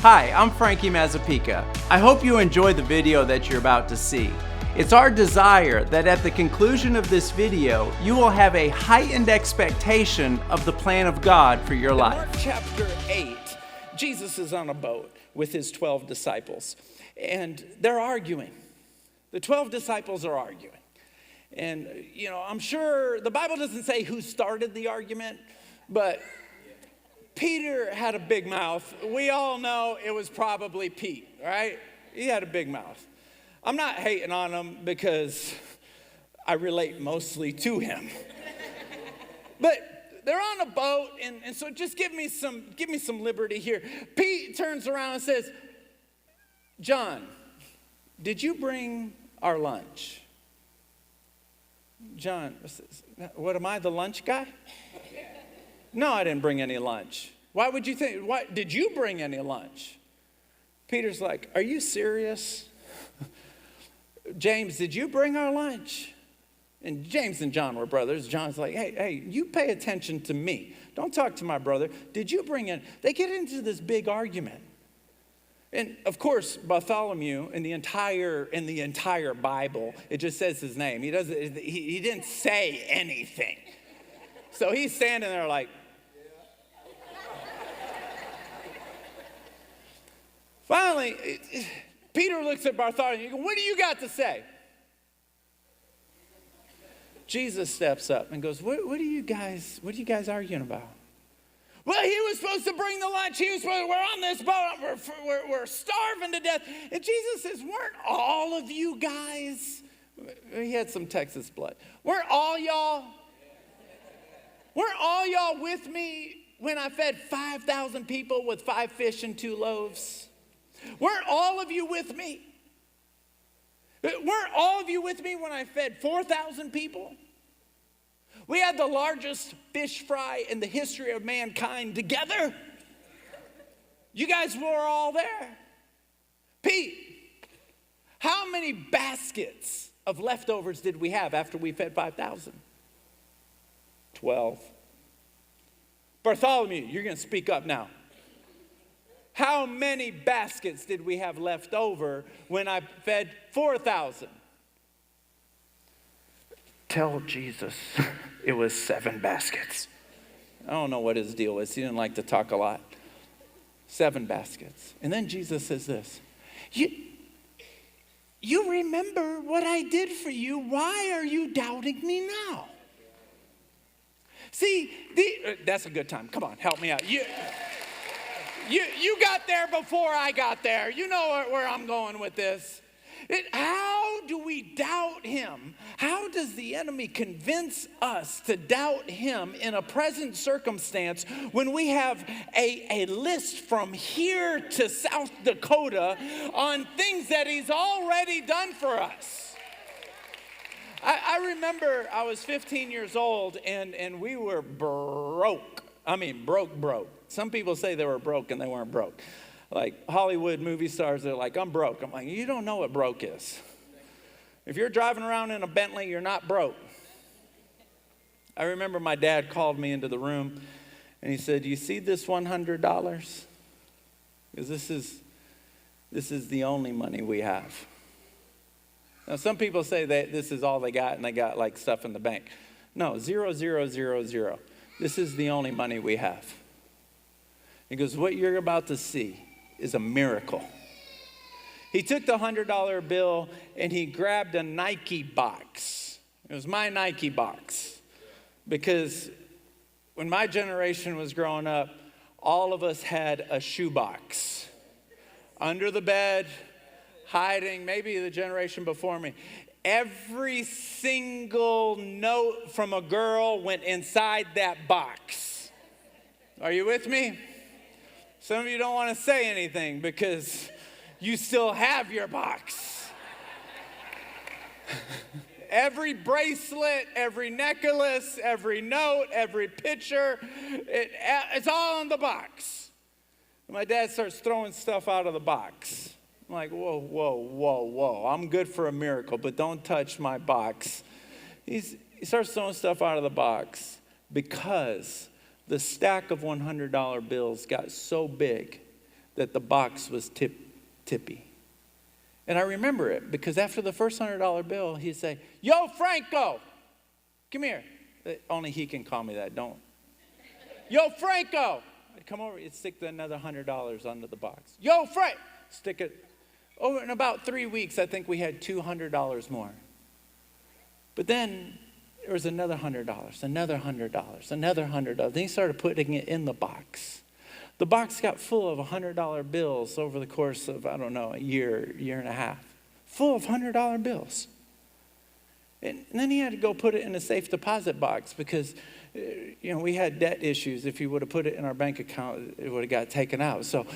Hi, I'm Frankie Mazzapica. I hope you enjoy the video that you're about to see. It's our desire that at the conclusion of this video, you will have a heightened expectation of the plan of God for your life. Mark chapter 8, Jesus is on a boat with his 12 disciples, and they're arguing. The 12 disciples are arguing. And, I'm sure the Bible doesn't say who started the argument, but Peter had a big mouth. We all know it was probably Pete, right? He had a big mouth. I'm not hating on him because I relate mostly to him. But they're on a boat, and so just give me some liberty here. Pete turns around and says, "John, did you bring our lunch?" John says, "What, am I the lunch guy?" "No, I didn't bring any lunch." "Why would you think? Why did you bring any lunch?" Peter's like, "Are you serious?" "James, did you bring our lunch?" And James and John were brothers. John's like, hey, you pay attention to me. Don't talk to my brother. Did you bring in? They get into this big argument. And of course, Bartholomew in the entire Bible, it just says his name. He didn't say anything. So he's standing there like, finally, Peter looks at Bartholomew and goes, "What do you got to say?" Jesus steps up and goes, What are you guys arguing about?" "Well, he was supposed to bring the lunch. We're on this boat. We're starving to death." And Jesus says, "Weren't all of you guys," he had some Texas blood, weren't all y'all with me when I fed 5,000 people with 5 fish and 2 loaves? Weren't all of you with me? Weren't all of you with me when I fed 4,000 people? We had the largest fish fry in the history of mankind together. You guys were all there. Pete, how many baskets of leftovers did we have after we fed 5,000? 12. Bartholomew, you're going to speak up now. How many baskets did we have left over when I fed 4,000? Tell Jesus it was 7 baskets. I don't know what his deal was. He didn't like to talk a lot. 7 baskets. And then Jesus says this, you remember what I did for you. Why are you doubting me now? See, that's a good time. Come on, help me out. You got there before I got there. You know where I'm going with this. How do we doubt him? How does the enemy convince us to doubt him in a present circumstance when we have a list from here to South Dakota on things that he's already done for us? I remember I was 15 years old and we were broke. I mean, broke. Some people say they were broke and they weren't broke. Like Hollywood movie stars, they're like, "I'm broke." I'm like, you don't know what broke is. If you're driving around in a Bentley, you're not broke. I remember my dad called me into the room and he said, "You see this $100? Because this is the only money we have." Now, some people say that this is all they got and they got like stuff in the bank. No, 0, 0, 0, 0. This is the only money we have. He goes, "What you're about to see is a miracle." He took the $100 bill and he grabbed a Nike box. It was my Nike box. Because when my generation was growing up, all of us had a shoe box. Under the bed, hiding, maybe the generation before me. Every single note from a girl went inside that box. Are you with me? Some of you don't want to say anything because you still have your box. Every bracelet, every necklace, every note, every picture, it's all in the box. And my dad starts throwing stuff out of the box. I'm like, whoa. I'm good for a miracle, but don't touch my box. He starts throwing stuff out of the box because the stack of $100 bills got so big that the box was tippy. And I remember it because after the first $100 bill, he'd say, "Yo, Franco, come here." Only he can call me that, don't. "Yo, Franco." I'd come over, he'd stick another $100 under the box. "Yo, Frank," stick it. Over in about 3 weeks, I think we had $200 more. But then there was another $100, another $100, another $100. Then he started putting it in the box. The box got full of $100 bills over the course of, I don't know, a year, year and a half. Full of $100 bills. And then he had to go put it in a safe deposit box because, we had debt issues. If he would have put it in our bank account, it would have got taken out. So,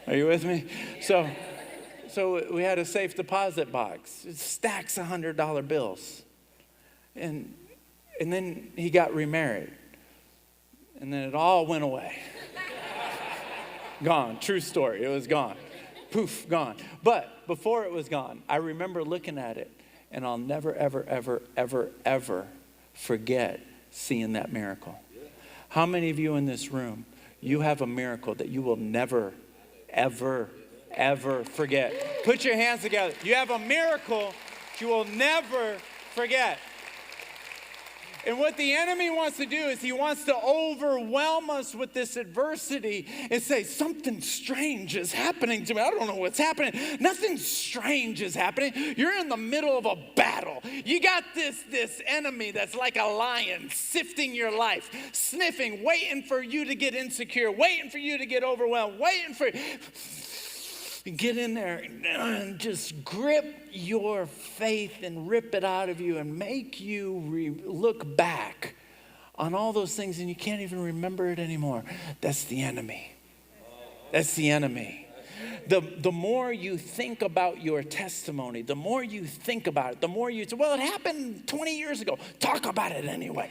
are you with me? So we had a safe deposit box. It stacks of $100 bills. And then he got remarried. And then it all went away. Gone. True story. It was gone. Poof, gone. But before it was gone, I remember looking at it, and I'll never, ever, ever, ever, ever forget seeing that miracle. How many of you in this room, you have a miracle that you will never, ever, ever forget? Put your hands together. You have a miracle you will never forget. And what the enemy wants to do is he wants to overwhelm us with this adversity and say, something strange is happening to me. I don't know what's happening. Nothing strange is happening. You're in the middle of a battle. You got this enemy that's like a lion sifting your life, sniffing, waiting for you to get insecure, waiting for you to get overwhelmed, waiting for get in there and just grip your faith and rip it out of you and make you look back on all those things and you can't even remember it anymore. That's the enemy. That's the enemy. The more you think about your testimony, the more you think about it, the more you say, well, it happened 20 years ago. Talk about it anyway.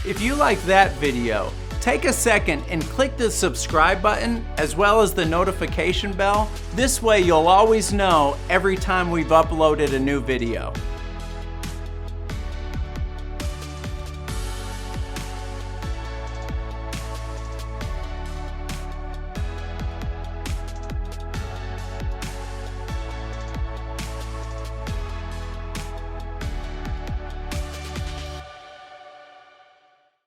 If you like that video, take a second and click the subscribe button as well as the notification bell. This way you'll always know every time we've uploaded a new video.